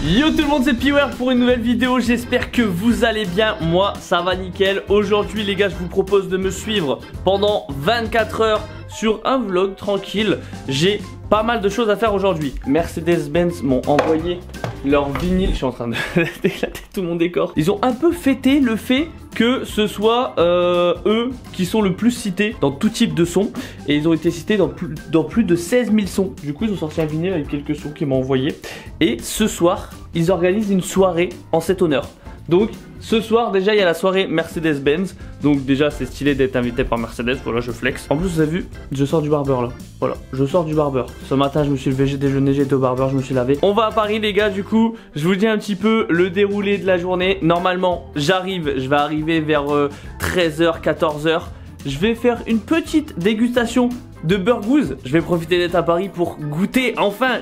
Yo tout le monde, c'est Piwer pour une nouvelle vidéo, j'espère que vous allez bien, moi ça va nickel. Aujourd'hui les gars, je vous propose de me suivre pendant 24 heures sur un vlog tranquille. J'ai pas mal de choses à faire aujourd'hui. Mercedes-Benz m'ont envoyé leur vinyle, je suis en train de d'éclater tout mon décor. Ils ont un peu fêté le fait que ce soit eux qui sont le plus cités dans tout type de son. Et ils ont été cités dans plus de 16 000 sons. Du coup ils ont sorti un vinyle avec quelques sons qu'ils m'ont envoyé. Et ce soir ils organisent une soirée en cet honneur. Donc ce soir déjà il y a la soirée Mercedes-Benz. Donc déjà c'est stylé d'être invité par Mercedes. Voilà, je flex. En plus vous avez vu, je sors du barbeur là. Voilà, je sors du barbeur. Ce matin je me suis levé, j'ai déjeuné, j'ai été au barbeur, je me suis lavé. On va à Paris les gars, du coup je vous dis un petit peu le déroulé de la journée. Normalement j'arrive, je vais arriver vers 13h, 14h. Je vais faire une petite dégustation de burgous. Je vais profiter d'être à Paris pour goûter enfin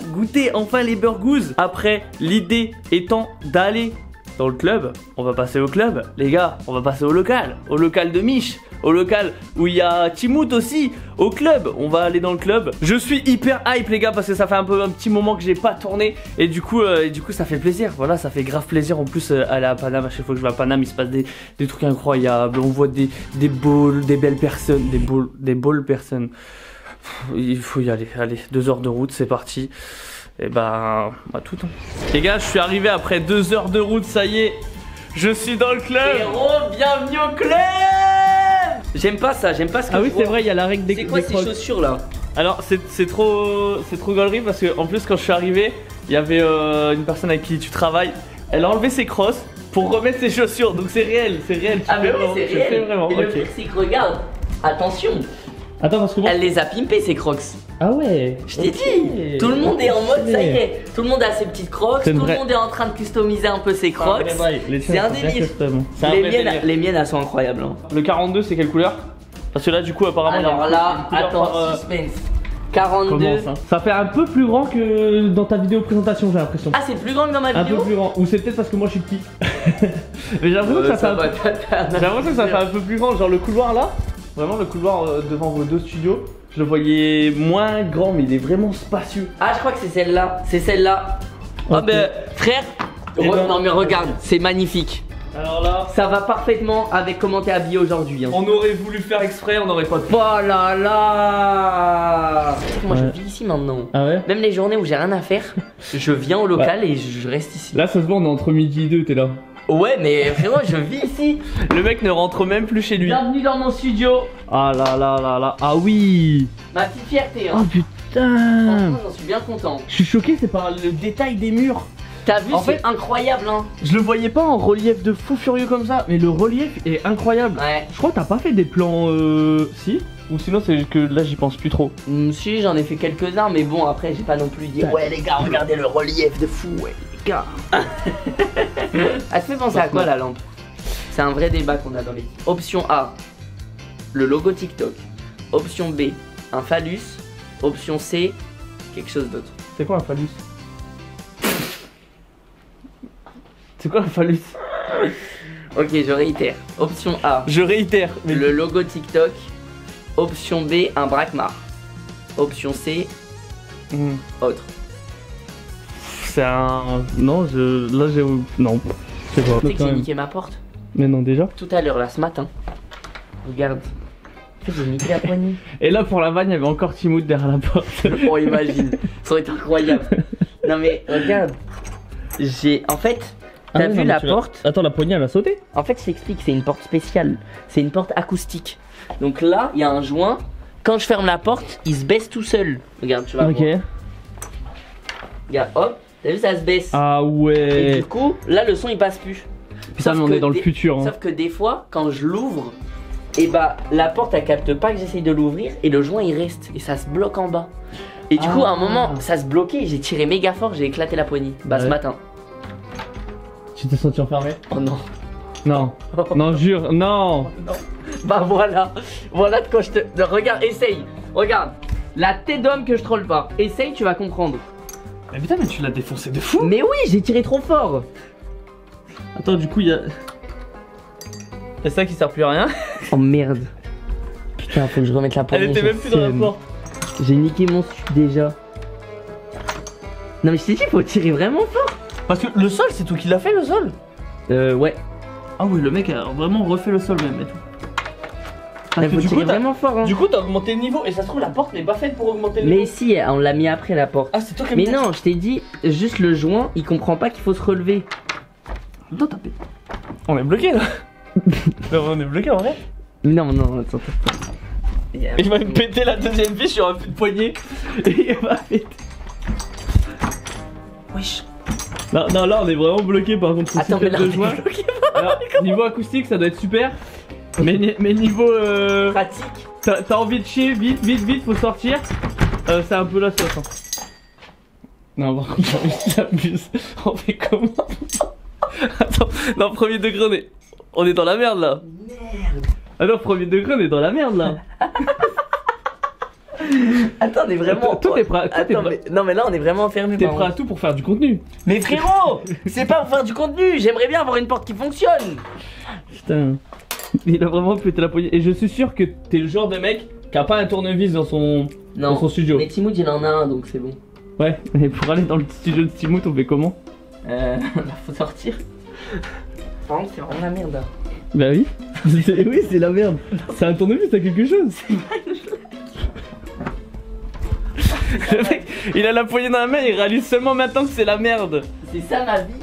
les burgous. Après, l'idée étant d'aller dans le club. On va passer au club, les gars. On va passer au local de Mich, au local où il y a Timout aussi. Au club, on va aller dans le club. Je suis hyper hype les gars parce que ça fait un petit moment que j'ai pas tourné et du coup ça fait plaisir. Voilà, ça fait grave plaisir. En plus aller à Paname, à chaque fois que je vais à Paname il se passe des trucs incroyables. On voit des balls, des belles personnes, des balles personnes. Il faut y aller. Allez, 2 heures de route, c'est parti. Et bah tout. Les gars, je suis arrivé après 2 heures de route, ça y est. Je suis dans le club. Héros, bienvenue au club. J'aime pas ça, j'aime pas ce que Ah oui, c'est vrai, il y a la règle des C'est quoi ces chaussures là? Alors, c'est trop gaulerie parce que en plus quand je suis arrivé, il y avait une personne avec qui tu travailles. Elle a enlevé ses crosses pour remettre ses chaussures. Donc c'est réel. Ah mais oui, c'est réel. Vraiment. Et le pire c'est que regarde, attention. Attends, parce que moi... Elle les a pimpés ces crocs. Ah ouais. Je t'ai dit. Tout le monde est en mode, ça y est. Tout le monde a ses petites crocs. Tout le monde est en train de customiser un peu ses crocs. C'est un délire. Les miennes elles sont incroyables. Hein. Le 42 c'est quelle couleur? Parce que là du coup apparemment... Alors là, attends, suspense. 42. Ça fait un peu plus grand que dans ta vidéo présentation, j'ai l'impression. Ah, c'est plus grand que dans ma vidéo? Un peu plus grand. Ou c'est peut-être parce que moi je suis petit. Mais j'ai l'impression que ça fait un peu plus grand. Genre le couloir là. Vraiment le couloir devant vos deux studios, je le voyais moins grand mais il est vraiment spacieux. Ah je crois que c'est celle-là, c'est celle-là. Okay. Ah ben frère, non mais regarde, c'est magnifique. Alors là, ça va parfaitement avec comment t'es habillé aujourd'hui. Hein. On aurait voulu faire exprès, on n'aurait pas pu. Oh là là. Moi je vis ici maintenant. Ah ouais? Même les journées où j'ai rien à faire, je viens au local et je reste ici. Là ça se voit, on est entre midi et 2, t'es là. Ouais mais vraiment je vis ici. Le mec ne rentre même plus chez lui. Bienvenue dans mon studio. Ah là là là là. Ah oui. Ma petite fierté hein. Oh putain. Franchement j'en suis bien content. Je suis choqué, c'est par le détail des murs. T'as vu, c'est incroyable hein. Je le voyais pas en relief de fou furieux comme ça, mais le relief est incroyable. Ouais. Je crois que t'as pas fait des plans si? Ou sinon c'est que là j'y pense plus trop. Si j'en ai fait quelques-uns mais bon après j'ai pas non plus dit ouais les gars regardez le relief de fou ouais les gars. Elle te fait penser à quoi la lampe? C'est un vrai débat qu'on a dans l'équipe. Option A, le logo TikTok. Option B, un phallus. Option C, quelque chose d'autre. C'est quoi un phallus? C'est quoi un phallus? Ok, je réitère. Option A. Je réitère. Mais le logo TikTok. Option B, un braquemar. Option C, autre. C'est un... Non, là j'ai... Non. Tu sais que j'ai niqué ma porte? Mais non, déjà? Tout à l'heure, là, ce matin. Regarde. J'ai niqué la poignée. Et là, pour la vanne, il y avait encore Timout derrière la porte. Oh, imagine. Ça aurait été incroyable. Non mais, regarde. En fait... T'as vu la porte? Attends, la poignée elle a sauté? En fait je t'explique, c'est une porte spéciale. C'est une porte acoustique. Donc là, il y a un joint. Quand je ferme la porte, il se baisse tout seul. Regarde, tu vas voir. Regarde, hop, t'as vu ça se baisse. Ah ouais. Et du coup, là le son il passe plus. Putain mais on est dans le futur hein. Sauf que des fois, quand je l'ouvre, et bah la porte elle capte pas que j'essaye de l'ouvrir et le joint il reste et ça se bloque en bas. Et du coup à un moment ça se bloquait, j'ai tiré méga fort, j'ai éclaté la poignée. Bah ce matin. Tu t'es senti enfermé? Oh non. Non. Non, jure, non. Non. Bah voilà. Voilà de quoi je te... Regarde, essaye. Regarde. La tête d'homme que je troll pas. Essaye, tu vas comprendre. Mais putain, mais tu l'as défoncé de fou. Mais oui, j'ai tiré trop fort. Attends, du coup, il y a... C'est ça qui sert plus à rien. Oh merde. Putain, faut que je remette la porte. Elle était même plus dans la porte. J'ai niqué mon stup déjà. Non mais je t'ai dit, faut tirer vraiment fort. Parce que le sol, c'est toi qui l'as fait le sol? Ouais. Ah oui, le mec a vraiment refait le sol même et tout. Parce que Faut du tirer coup, t'as- vraiment fort, hein. Du coup, t'as augmenté le niveau et ça se trouve, la porte n'est pas faite pour augmenter le niveau. Mais si, on l'a mis après la porte. Ah, c'est toi qui as Mais mis non, je t'ai dit, juste le joint, il comprend pas qu'il faut se relever. Attends, t'as pété. On est bloqué là. Non, on est bloqué en vrai. Non, non, attends. Il va me péter la deuxième vis sur un coup de poignet. Et il va péter. Wesh. Non, non, là on est vraiment bloqué par contre. Attends, mais là, de on est joie. bloqué. Alors, niveau acoustique, ça doit être super. Mais niveau. Pratique. T'as envie de chier, vite, vite, vite, faut sortir. C'est un peu la sauce. Hein. Non, par contre, j'abuse. On fait comment? Attends, non, premier degré, on est dans la merde là. Merde. Ah non, premier degré, on est dans la merde là. Attends, on est vraiment. Toi, t'es prêt, Attends, mais... Non, mais là, on est vraiment enfermé. T'es prêt à tout pour faire du contenu. Mais frérot, c'est pas pour faire du contenu. J'aimerais bien avoir une porte qui fonctionne. Putain. Il a vraiment pété la poignée. Et je suis sûr que t'es le genre de mec qui a pas un tournevis dans son studio. Mais Timoud, il en a un, donc c'est bon. Ouais, mais pour aller dans le studio de Timoud, on fait comment? Bah, faut sortir. Par contre, c'est vraiment la merde. Là. Bah oui. Oui, c'est la merde. C'est un tournevis, t'as quelque chose. Le mec, il a la poignée dans la main, il réalise seulement maintenant que c'est la merde. C'est ça ma vie.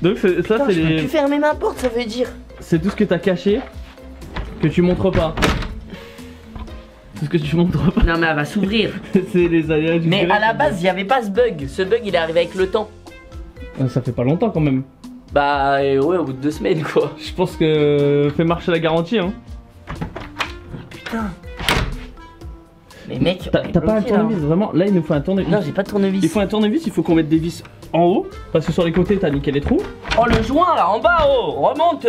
Donc ça, Putain, c'est je peux les... plus fermer ma porte, ça veut dire. C'est tout ce que t'as caché, que tu montres pas. Tout ce que tu montres pas. Non, mais elle va s'ouvrir. C'est les aléas du Mais direct. à la base, il y avait pas ce bug. Ce bug, il est arrivé avec le temps. Ça fait pas longtemps quand même. Bah, ouais, au bout de 2 semaines, quoi. Je pense que fait marcher la garantie, hein. Putain. Mais mec, T'as pas un tournevis, vraiment. Là, il nous faut un tournevis. Non, j'ai pas de tournevis. Il faut un tournevis, il faut qu'on mette des vis en haut. Parce que sur les côtés, t'as niqué les trous. Oh, le joint là, en bas, oh, remonte.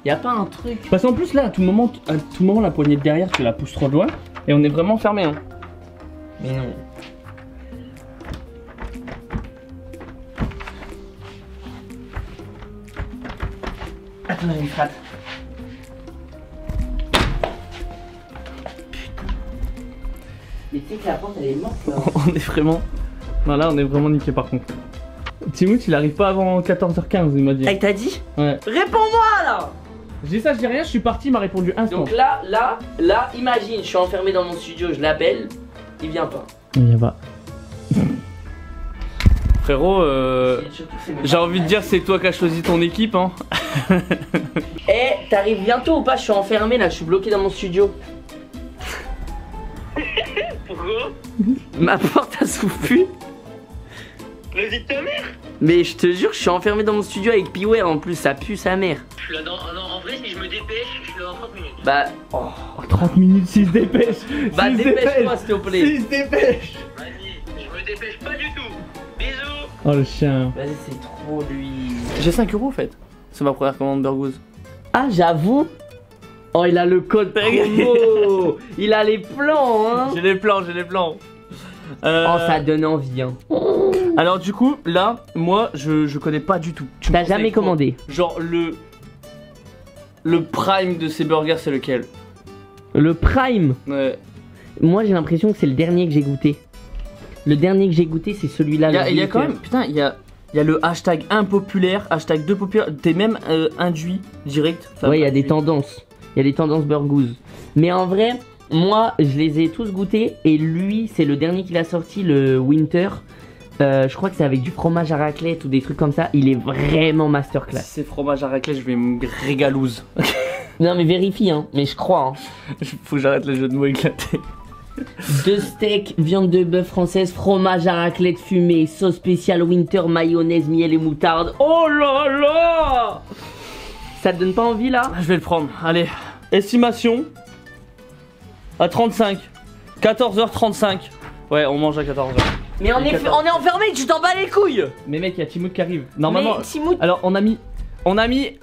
Y'a pas un truc. Parce qu'en plus, là, à tout moment, la poignée de derrière, tu la pousses trop loin. Et on est vraiment fermé, hein. Mais non. Attends, j'ai une frappe. Mais tu sais que la porte elle est morte là. On est vraiment. Non, là, on est vraiment niqué par contre. Timout, il arrive pas avant 14h15, il m'a dit. Ah, il t'a dit? Ouais. Réponds-moi là! Je dis ça, je dis rien, je suis parti, il m'a répondu instant. Donc là, imagine, je suis enfermé dans mon studio, je l'appelle, il vient pas. Il y a pas. Frérot, j'ai envie de dire, c'est toi qui as choisi ton équipe, hein. Eh, t'arrives bientôt ou pas? Je suis enfermé là, je suis bloqué dans mon studio. Pourquoi? Ma porte elle s'ouvre plus. Vas-y ta mère. Mais je te jure, je suis enfermé dans mon studio avec Piware en plus, ça pue sa mère. Je suis là dans... non, en vrai si je me dépêche, je suis là dans 30 minutes. Bah, oh. 30 minutes, s'il se dépêche. Bah dépêche-toi s'il te plaît. S'il se dépêche. Vas-y, je me dépêche pas du tout. Bisous. Oh le chien. Vas-y, c'est trop lui. J'ai 5 € en fait. C'est ma première commande Burgos. Ah, j'avoue. Oh, il a le code promo. Il a les plans, hein. J'ai les plans, j'ai les plans. Oh, ça donne envie, hein. Alors du coup, là, moi, je connais pas du tout. Tu me T'as conseilles jamais quoi? commandé? Genre le prime de ces burgers, c'est lequel? Le Prime. Ouais. Moi, j'ai l'impression que c'est le dernier que j'ai goûté. Le dernier que j'ai goûté, c'est celui-là. Il y a quand même, putain, il y a le hashtag impopulaire, hashtag 2 populaire. T'es même induit direct. Enfin, Ouais, il y a des tendances. Il y a des tendances Burgos. Mais en vrai, moi, je les ai tous goûtés. Et lui, c'est le dernier qu'il a sorti, le Winter. Je crois que c'est avec du fromage à raclette ou des trucs comme ça. Il est vraiment masterclass. Si c'est fromage à raclette, je vais me régalouse. Non, mais vérifie, hein. Mais je crois, hein. Faut que j'arrête les jeux de mots éclatés. 2 steaks, viande de bœuf française, fromage à raclette fumé, sauce spéciale Winter, mayonnaise, miel et moutarde. Oh là là! Ça te donne pas envie là? Je vais le prendre. Allez. Estimation à 35. 14h35. Ouais, on mange à 14h. Mais on est enfermé, tu t'en bats les couilles! Mais mec, il y a Timout qui arrive. Normalement. Mais Timout. Alors, on a mis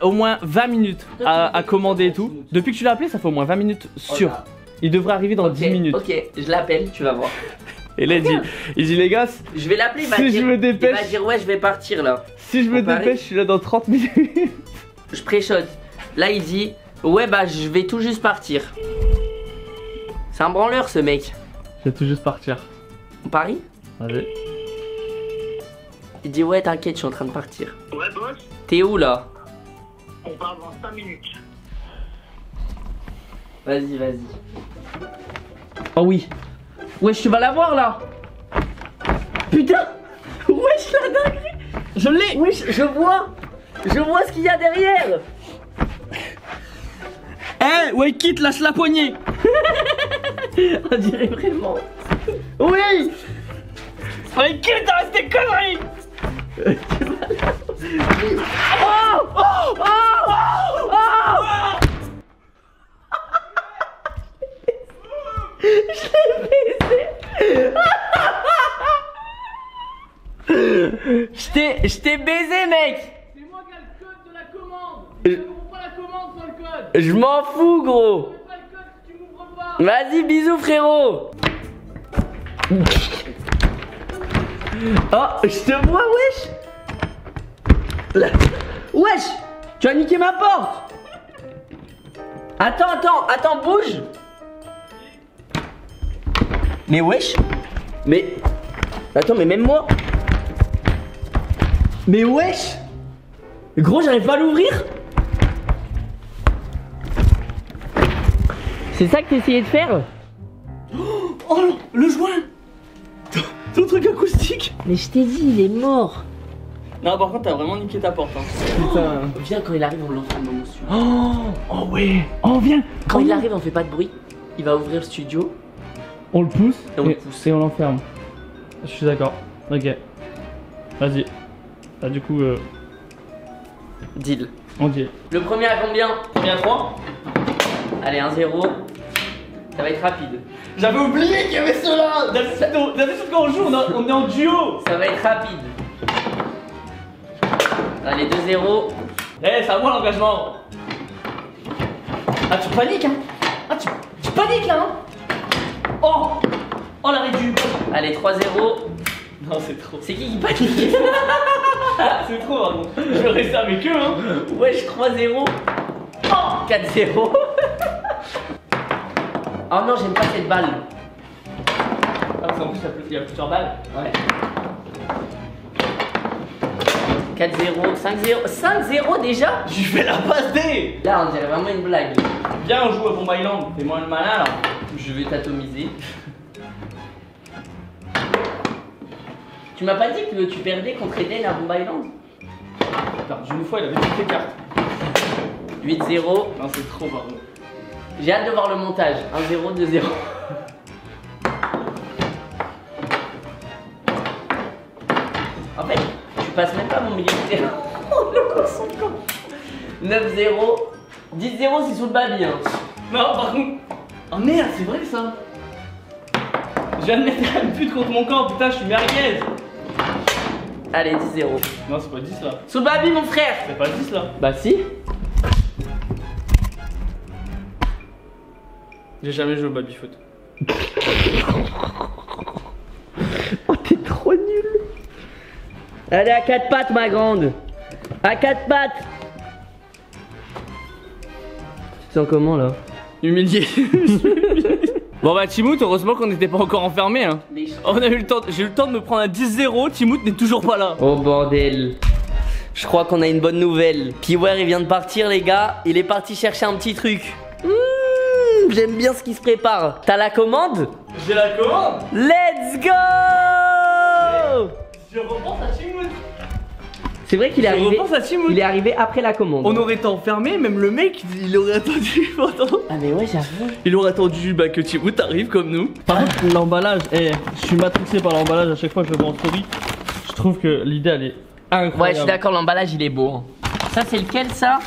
au moins 20 minutes à commander et tout. Depuis que tu l'as appelé, ça fait au moins 20 minutes sûr. Voilà. Il devrait arriver dans 10 minutes. Ok, je l'appelle, tu vas voir. Et là, il dit les gars, Je vais l'appeler, il va si dire, je me dépêche, il va dire ouais, je vais partir là. si je me On parlait. dépêche, je suis là dans 30 minutes. Je pré-shot. Là, il dit ouais, bah je vais tout juste partir. C'est un branleur ce mec. Je vais tout juste partir. On parie? Allez. Il dit ouais t'inquiète je suis en train de partir. Ouais, boss. T'es où là? On part dans 5 minutes. Vas-y, vas-y. Oh oui. Wesh, tu vas la voir là. Putain. Wesh, la dinguerie. Je l'ai. Wesh, je vois ce qu'il y a derrière. Eh, ouais, quitte, lâche la poignée. On dirait vraiment. Oui. Ouais, quitte, arrête tes conneries. Oh, oh, oh, oh. Je l'ai baisé. Je t'ai baisé, mec. C'est moi qui ai le code de la commande. Je m'ouvre pas la commande sans le code. Je m'en fous, gros. Je pas le code si tu m'ouvres pas. Vas-y, bisous, frérot. Oh, je te vois, wesh. Wesh, tu as niqué ma porte. Attends, bouge. Mais wesh. Mais attends, mais même moi. Mais wesh. Gros, j'arrive pas à l'ouvrir. C'est ça que t'essayais de faire? Oh, le joint. Ton truc acoustique. Mais je t'ai dit, il est mort. Non, par contre, t'as vraiment niqué ta porte. Hein. Putain. Viens, quand il arrive, on l'entend dans mon studio. Oh ouais. Oh, viens. Quand il arrive, on fait pas de bruit. Il va ouvrir le studio. On le pousse Et on le pousse. et on l'enferme. Je suis d'accord. Ok. Vas-y. Ah, du coup, Deal. on dit. Le premier à combien? Combien 3? Allez, 1-0. Ça va être rapide. J'avais oublié qu'il y avait ceux-là. D'habitude, quand on joue, on est en duo. Ça va être rapide. Allez, 2-0. Eh, c'est à moi l'engagement. Ah, tu paniques, hein. Ah, tu paniques, là, hein. Oh, la réduction. Allez, 3-0. Non, c'est trop. C'est qui panique? C'est trop, pardon. Je vais rester avec eux, hein. Wesh, 3-0. Oh, 4-0. Oh non, j'aime pas cette balle. Ah, parce qu'en plus, il y a plusieurs balles. Ouais. 4-0, 5-0. 5-0 déjà? Je lui fais la passe D. Là, on dirait vraiment une blague. Viens, on joue à Bomb Island. Fais-moi le malin, là. Je vais t'atomiser. Tu m'as pas dit que tu perdais contre Eden à Bomb Island? Perdu une fois, il avait toutes les cartes. 8-0. Non, c'est trop, pardon. J'ai hâte de voir le montage. 1-0, 2-0. En fait, tu passes même pas mon milieu de terrain. Le coup son camp. 9-0. 10-0, c'est sous le baby. Hein. Non, par contre. Oh merde, c'est vrai ça. Je viens de mettre un pute contre mon camp, putain, je suis merguez. Allez, 10-0. Non, c'est pas 10 là. Sous le baby, mon frère. C'est pas 10 là. Bah si. J'ai jamais joué au baby-foot. Oh, t'es trop nul. Allez, à 4 pattes, ma grande. À 4 pattes. Tu te sens comment là? Humilié. Bon bah Timout, heureusement qu'on n'était pas encore enfermé hein. On a eu le temps, j'ai eu le temps de me prendre un 10-0, Timout n'est toujours pas là. Oh bordel. Je crois qu'on a une bonne nouvelle. Piware il vient de partir les gars. Il est parti chercher un petit truc. J'aime bien ce qui se prépare. T'as la commande? J'ai la commande. Let's go. Je repense à Timout. C'est vrai qu'il est arrivé. Je repense à Timout. Il est arrivé après la commande. On aurait été enfermé, même le mec il aurait attendu. Ah mais ouais j'avoue. Il aurait attendu que Timout arrive comme nous. Par contre l'emballage, je suis matrixé par l'emballage à chaque fois que je le vois en story. Je trouve que l'idée elle est incroyable. Ouais je suis d'accord, l'emballage il est beau. Hein. Ça c'est lequel ça?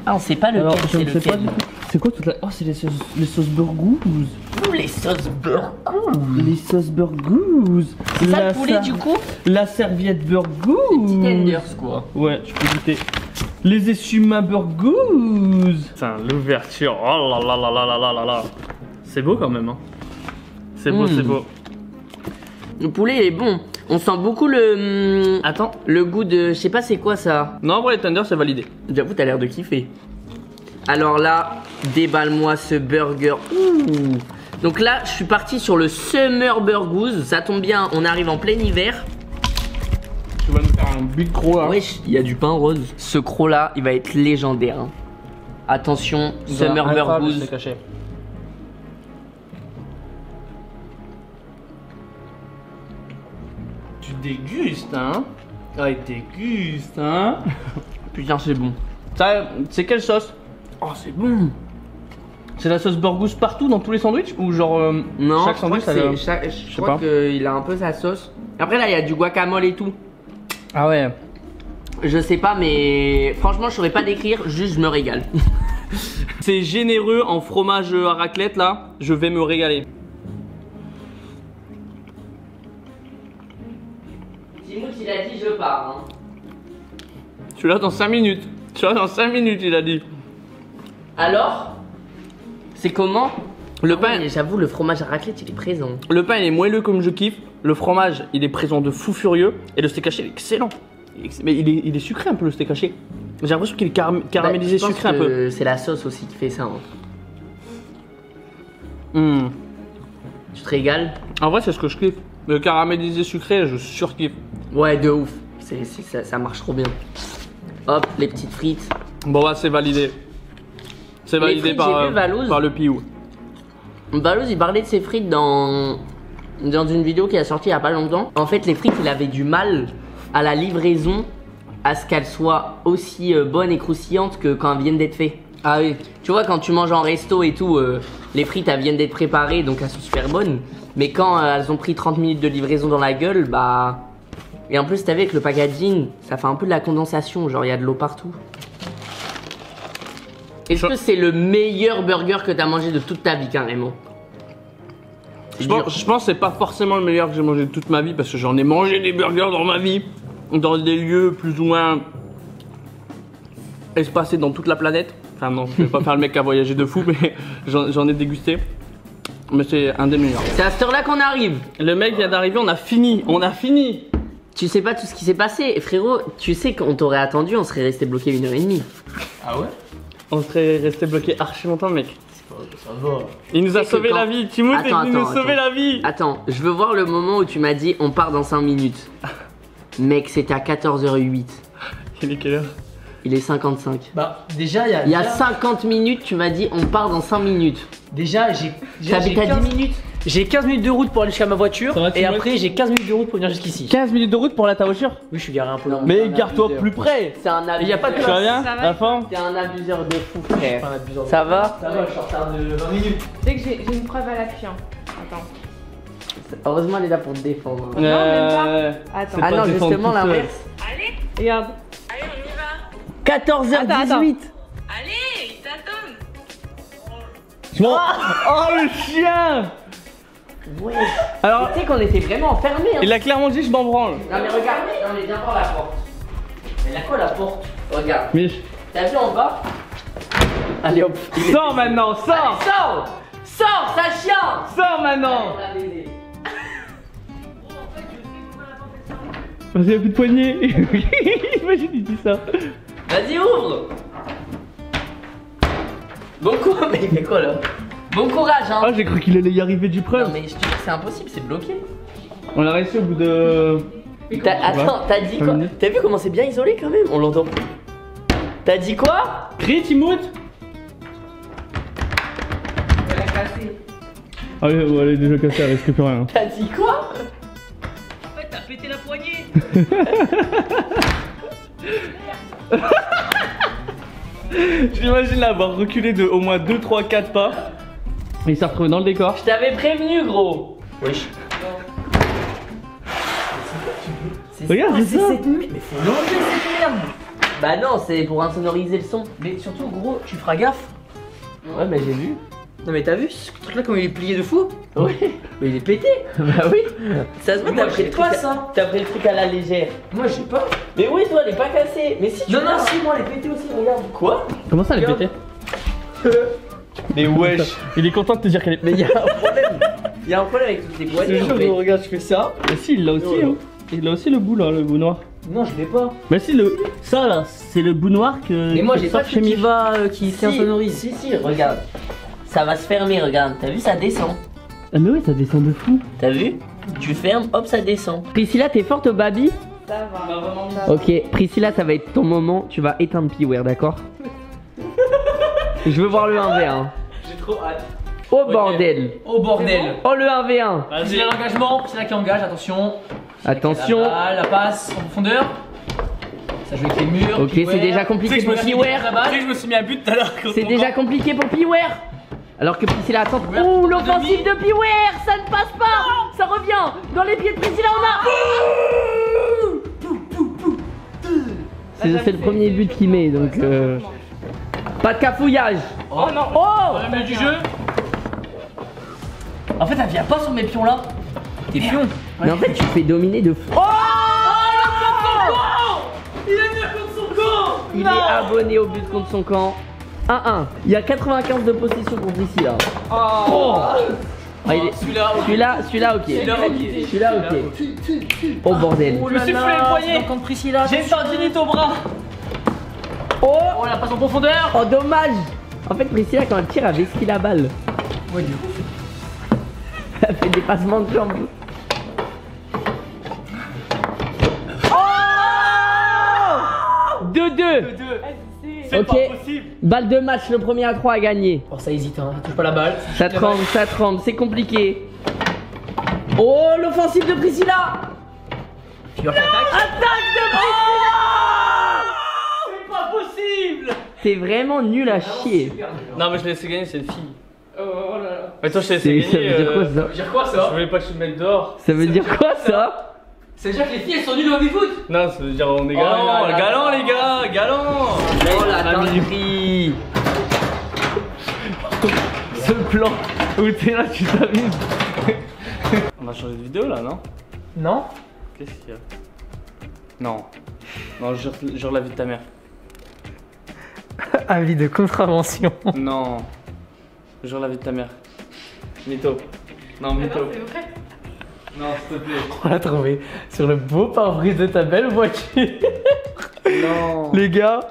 Ah on sait pas lequel. Alors, c'est lequel. pas du tout. C'est quoi toute la... Oh c'est les sauces burgous. Ouh, les sauces burgous. Les sauces burgous. C'est ça le poulet du coup? La serviette burgous. Petit tenders quoi. Ouais, tu peux goûter. Les essumas burgous. Putain, l'ouverture. Oh là là là là là là là là. C'est beau quand même hein. C'est beau, c'est beau. Le poulet il est bon. On sent beaucoup le... Attends. Le goût de... Je sais pas c'est quoi ça. Non, ouais, les tenders c'est validé. J'avoue t'as l'air de kiffer. Alors là, déballe-moi ce burger. Ouh. Donc là, je suis parti sur le Summer Burgers. Ça tombe bien, on arrive en plein hiver. Tu vas nous faire un big croc là. Wesh, il y a du pain rose. Ce croc là, il va être légendaire. Hein. Attention, Summer Burgers. Caché. Tu dégustes, hein? Ah, il déguste, hein? Putain, c'est bon. Ça, c'est quelle sauce? Oh, c'est bon. C'est la sauce burgous partout dans tous les sandwichs ou genre Non, chaque sandwich ça a... je crois qu'il a un peu sa sauce. Après là, il y a du guacamole et tout. Ah ouais. Je sais pas, mais franchement, je saurais pas décrire. Juste, je me régale. C'est généreux en fromage à raclette là. Je vais me régaler. Timout, il a dit je pars. Hein. Je suis là dans 5 minutes. Je suis là dans 5 minutes, il a dit. Alors? C'est comment? Le pain, j'avoue, le fromage à raclette, il est présent. le pain il est moelleux comme je kiffe. Le fromage il est présent de fou furieux. Et le steak haché il est excellent. Mais il est sucré un peu le steak haché. J'ai l'impression qu'il est caramélisé, sucré un peu. C'est la sauce aussi qui fait ça. Hein. Mm. Tu te régales? En vrai c'est ce que je kiffe. Le caramélisé sucré je surkiffe. Ouais, de ouf. Ça marche trop bien. Hop, les petites frites. Bon bah c'est validé. C'est validé frites, par, j'ai vu Valouz. par le Piou. Valouz, il parlait de ses frites dans une vidéo qui a sorti il y a pas longtemps. En fait, les frites, il avait du mal à la livraison, à ce qu'elles soient aussi bonnes et croustillantes que quand elles viennent d'être faites. Ah oui. Tu vois, quand tu manges en resto et tout, les frites, elles viennent d'être préparées, donc elles sont super bonnes. Mais quand elles ont pris 30 minutes de livraison dans la gueule, bah... Et en plus, t'as vu, avec le packaging, ça fait un peu de la condensation, genre il y a de l'eau partout. Est-ce que c'est le meilleur burger que t'as mangé de toute ta vie, carrément? Je pense que c'est pas forcément le meilleur que j'ai mangé de toute ma vie parce que j'en ai mangé des burgers dans ma vie, dans des lieux plus ou moins espacés dans toute la planète. Enfin non, je vais pas faire le mec qui a voyagé de fou, mais j'en ai dégusté. Mais c'est un des meilleurs. C'est à cette heure-là qu'on arrive. Le mec vient d'arriver, on a fini. Tu sais pas tout ce qui s'est passé, frérot. Tu sais qu'on t'aurait attendu, on serait resté bloqué 1h30. Ah ouais? On serait resté bloqué archi longtemps, mec. Ça va. Il nous a sauvé la vie, Timout est venu nous sauver la vie. Attends, je veux voir le moment où tu m'as dit on part dans 5 minutes. Mec, c'était à 14h08. Il est quelle heure? Il est 55. Bah, déjà, Il y a 50 minutes, tu m'as dit on part dans 5 minutes. Déjà, T'as 10 minutes. J'ai 15 minutes de route pour aller jusqu'à ma voiture. Ça va, Et après, j'ai 15 minutes de route pour venir jusqu'ici. 15 minutes de route pour aller à ta voiture? Oui, je suis garé un peu loin. Mais gare-toi plus près. C'est un abuseur. Il y a pas de Tu vas bien? Ça va. La forme? T'es un abuseur de fou, frère. Enfin, abusant. Ça va? Ça va, je suis en retard de 20 minutes. Tu sais que j'ai une preuve à l'appui. Hein. Attends. Heureusement, elle est là pour te défendre. Non, même pas. Attends. c'est Ah pas non, défendre justement, tout seul. l'inverse. Allez, Regarde. allez, on y va. 14h18. Attends. Allez, il t'attend. Bon. Oh le chien! Ouais. Alors, Tu sais qu'on était vraiment enfermés. Hein. il a clairement dit je m'en branle. Non mais regarde, non mais viens voir la porte. Elle a quoi la porte? Regarde. Mich, T'as vu en bas? Allez hop. sors maintenant, Allez, sors! sors! Sors, sale chien! Sors maintenant! Allez, bébé. Parce qu'il y a plus de poignée. Imagine, il dit ça. Vas-y, ouvre! Bon courage, mais il fait quoi là? Bon courage, hein! Ah, j'ai cru qu'il allait y arriver du Non preuve. mais je te dis, c'est impossible, c'est bloqué. On a réussi au bout de. Attends, t'as dit quoi? T'as vu comment c'est bien isolé quand même? On l'entend plus. T'as dit quoi? Crie, Timout! Elle a cassé. Ah oui, bon, elle est déjà cassée, elle risque plus rien. T'as dit quoi? En fait, t'as pété la poignée. J'imagine l'avoir reculé de au moins 2, 3, 4 pas. Et il s'est retrouvé dans le décor. Je t'avais prévenu, gros. Wesh. Regarde, c'est ça. Mais faut l'enlever cette merde. Bah non, c'est pour insonoriser le son. Mais surtout, gros, tu feras gaffe. Ouais, mais j'ai vu. Non, mais t'as vu ce truc là, comment il est plié de fou? Oui. Mais il est pété. Bah oui. Ça se voit, Moi, t'as pris j'ai le truc. pas ça. T'as pris le truc à la légère. Moi, j'ai pas. Mais oui, toi, elle est pas cassée. Mais si tu Non, non, regardes. si, moi, elle est pétée aussi, regarde. Quoi? Comment ça, elle est pétée? Mais wesh. Il est content de te dire qu'elle est Mais il y a un problème. Il y a un problème avec toutes les boîtes. Je te jure, gros, regarde, je fais ça. Mais si, il l'a aussi, hein. Il a aussi le bout là, le bout noir. Non, je l'ai pas. Mais si, ça là, c'est le bout noir que. Mais moi, que j'ai sort pas chez Mif. Miva qui Si, insonorise. si, regarde. Ça va se fermer, regarde. T'as vu, ça descend. Ah mais oui, ça descend de fou. T'as vu? Tu fermes, hop, ça descend. Priscilla, t'es forte au baby? Ça va. Ok, Priscilla, ça va être ton moment. Tu vas éteindre Piware, d'accord? Je veux voir le 1v1. J'ai trop hâte. Oh bordel. Oh bordel. Oh le 1v1. Vas-y, l'engagement, c'est là qui engage, attention. Attention. La passe en profondeur. Ça joue avec les murs. Ok, c'est déjà compliqué pour Piware. Je me suis mis à but tout à l'heure. C'est déjà compliqué pour Piware. Alors que Priscilla attend. Ouh, l'offensive de Piware, ça ne passe pas. Ça revient dans les pieds de Priscilla, on a. C'est le premier but qu'il met, donc pas de cafouillage. Oh non. Oh, le milieu du jeu. En fait, elle vient pas sur mes pions là. Tes pions. Mais en fait, tu te fais dominer de fou. Oh, il est mis contre son camp. Il est abonné au but contre son camp. 1-1. Il y a 95 de possession pour Priscilla. Oh. Ah, celui-là, ok. Celui-là, ok. Oh bordel. Je me suis fait le poignet. J'ai une tendinite au bras. Oh, la passe en profondeur. Oh dommage. En fait, Priscilla, quand elle tire, elle esquive la balle. Ouais, du coup. Elle fait des passements de jambes. Oh 2-2. C'est ok. pas possible. Balle de match, le premier à 3 à gagner. Oh, ça hésite, hein. Touche pas la balle. Ça tremble, c'est compliqué. Oh, l'offensive de Priscilla. Tu vas faire Attaque de Priscilla. C'est pas possible. T'es vraiment nul à chier. Non, mais je l'ai laissé gagner, c'est une fille. Oh là là. Mais toi, je t'ai laissé Ça gagner. veut dire quoi ça? Ça veut dire quoi ça? Je voulais pas que tu me mettes dehors. Ça veut dire quoi ça? C'est déjà que les filles elles sont nulles au baby-foot. Non, ça veut dire on est galant. Galant, les gars, galant. Oh la dinguerie. Ce plan où t'es là, tu t'amuses. On a changé de vidéo là, non? Non. Qu'est-ce qu'il y a? Non. Non, jure la vie de ta mère. Avis de contravention. Non. Jure la vie de ta mère. Mytho. Non, mytho. C'est vrai. Non, s'il te plaît. On l'a trouvé sur le beau pare-brise de ta belle voiture. Non. Les gars,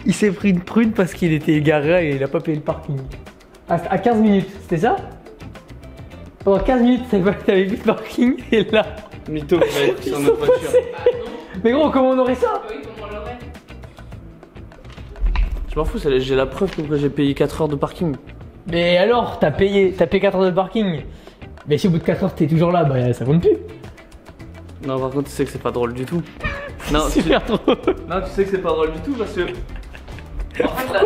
il s'est pris une prune parce qu'il était égaré et il a pas payé le parking. À 15 minutes, c'était ça? Pendant 15 minutes, t'avais vu le parking et là. Mytho, il va être sur notre voiture. Mais gros, comment on aurait ça? Oui, comment on l'aurait? Je m'en fous, j'ai la preuve que j'ai payé 4 heures de parking. Mais alors, t'as payé 4 heures de parking. Mais si au bout de 4 heures t'es toujours là, bah ça compte plus. Non, par contre, tu sais que c'est pas drôle du tout. Non, Super drôle. Non, tu sais que c'est pas drôle du tout parce que. En fait, la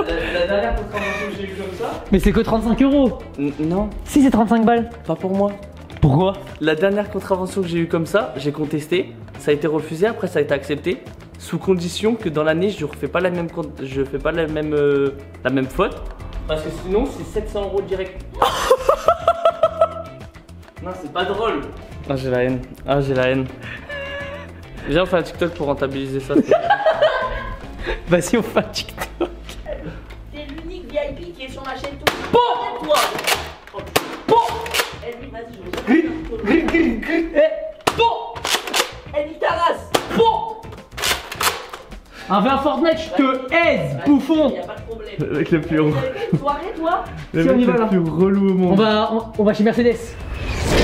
dernière contravention que j'ai eue comme ça. Mais c'est que 35 euros. Non, Si, c'est 35 balles. pas pour moi. Pourquoi? La dernière contravention que j'ai eue comme ça, j'ai contesté. Ça a été refusé, après ça a été accepté. Sous condition que dans l'année, je refais pas la même faute. Parce que sinon, c'est 700 euros direct. Non, c'est pas drôle. Ah, j'ai la haine. Ah, j'ai la haine. Viens, on fait un TikTok pour rentabiliser ça. Vas-y, on fait un TikTok. T'es l'unique VIP qui est sur ma chaîne tout. Bon, toi. Bon. Eh lui, vas-y, bon. Eh lui, ta race. Bon. Un verre Fortnite, je te aise, bouffon. Y'a pas de problème. Le mec le plus relou. Soirée, toi. Si, on y va là. relou au monde. On va chez Mercedes.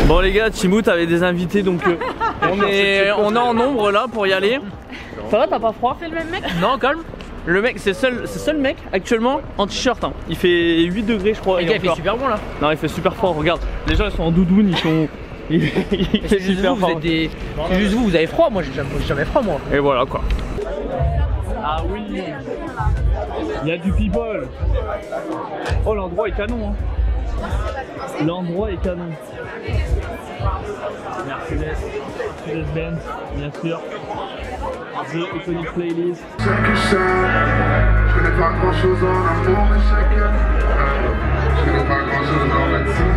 Bon les gars, Timout avait des invités donc on est en nombre là pour y aller. Ça va, t'as pas froid? C'est le même mec? Non, calme. Le mec, c'est seul mec actuellement en t-shirt. Hein. Il fait 8 degrés je crois. Les gars, il fait super bon là. Non, il fait super fort, regarde. Les gens ils sont en doudoune, ils sont. Il fait super fort. C'est juste vous avez froid, moi j'ai jamais froid moi. Et voilà quoi. Ah oui. Il y a du people. Oh, l'endroit est canon hein. L'endroit est canon. Mercedes-Benz, bien sûr. The Iconic Playlist. Je connais pas grand chose en amour, mais chacun. Je connais pas grand chose en médecine,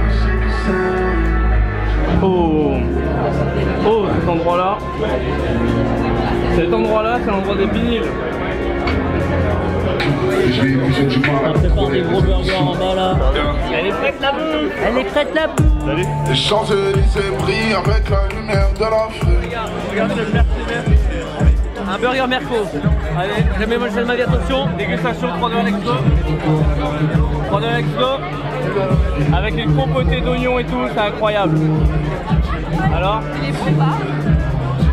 Oh, cet endroit-là. Cet endroit-là, c'est l'endroit des vinyles. On prépare des gros burgers en bas là. Elle est prête la bouffe. Elle est prête la bouffe. Salut. Les Champs-Élysées brillent avec la lumière de la feu. Regarde le Mercedes. un burger Merco. Allez, jamais mangé de ma vie, attention. Dégustation 3 2 Exo. 3 2 Exo. Avec les compotés d'oignons et tout, c'est incroyable. Alors,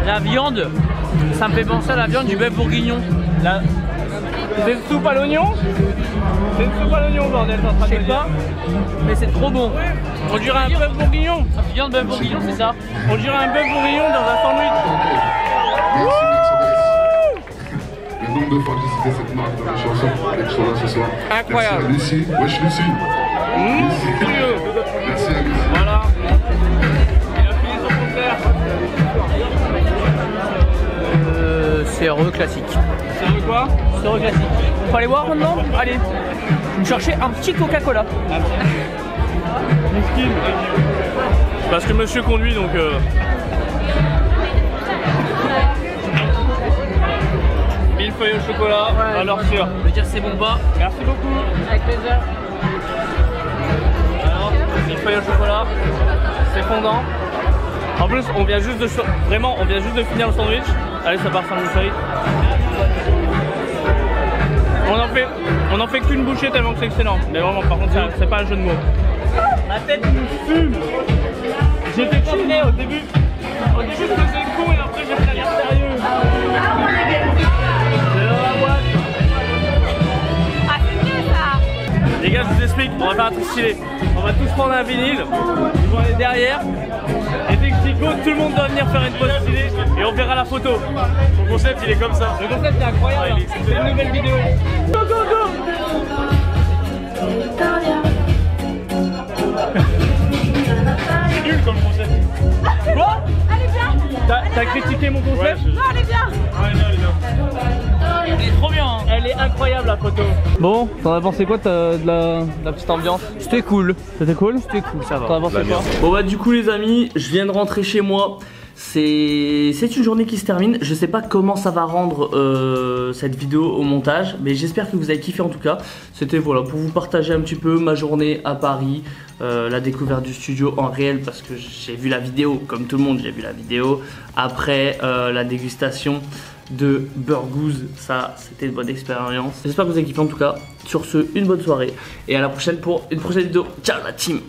la viande, ça me fait penser à la viande du bœuf bourguignon. C'est une soupe à l'oignon? C'est une soupe à l'oignon, bordel, t'es en train de me dire. Mais c'est trop bon. On dirait un bœuf bourguignon. Un viande bœuf bourguignon, c'est ça? On dirait un bœuf bourguignon dans un sandwich. Merci Mercedes. Le nombre de fois que j'ai cité cette marque dans la chanson, qu'elles sont là ce soir. Incroyable. Merci à Lucie. Wesh Lucie. Lucie. Merci à Lucie. Voilà. Il a fini son concert. C'est heureux classique. C'est un quoi? C'est heureux classique. Faut aller voir maintenant? Allez. Vous cherchez un petit Coca-Cola. Miskin. Parce que monsieur conduit donc. Millefeuille au chocolat, alors sûr. Je veux dire c'est bon pas. Merci beaucoup. Avec plaisir. Alors, millefeuille au chocolat, c'est fondant. En plus, on vient juste de vraiment, on vient juste de finir le sandwich. Allez, ça part sur le millefeuille. On en fait qu'une bouchée tellement que c'est excellent. Mais vraiment, par contre, c'est pas un jeu de mots. Ma tête me fume. J'étais confiné au début. Au début, je faisais le con et après, j'ai fait l'air sérieux. C'est dans la boîte. Ah, c'est mieux ça. Les gars, je vous explique, on va faire un truc stylé. On va tous prendre un vinyle, ils vont aller derrière. Et dès que je dis go, tout le monde doit venir faire une pause stylée et on verra la photo. Le concept, il est comme ça. Le concept, c'est incroyable. Ouais, c'est une nouvelle vidéo. Go, go, go. C'est nul comme concept. Quoi? Elle est bien. T'as critiqué mon concept? Non, elle est bien. Ouais, non, elle est bien. Elle est trop bien, hein. Elle est incroyable la photo. Bon, t'en as pensé quoi de la petite ambiance? C'était cool. C'était cool? C'était cool, ça va. T'en as pensé quoi? Bon bah du coup les amis, je viens de rentrer chez moi. C'est une journée qui se termine. Je sais pas comment ça va rendre cette vidéo au montage, mais j'espère que vous avez kiffé en tout cas. C'était voilà pour vous partager un petit peu ma journée à Paris, la découverte du studio en réel parce que j'ai vu la vidéo, comme tout le monde j'ai vu la vidéo. Après la dégustation de Burgooz, ça c'était une bonne expérience. J'espère que vous avez kiffé en tout cas. Sur ce, une bonne soirée et à la prochaine pour une prochaine vidéo. Ciao la team.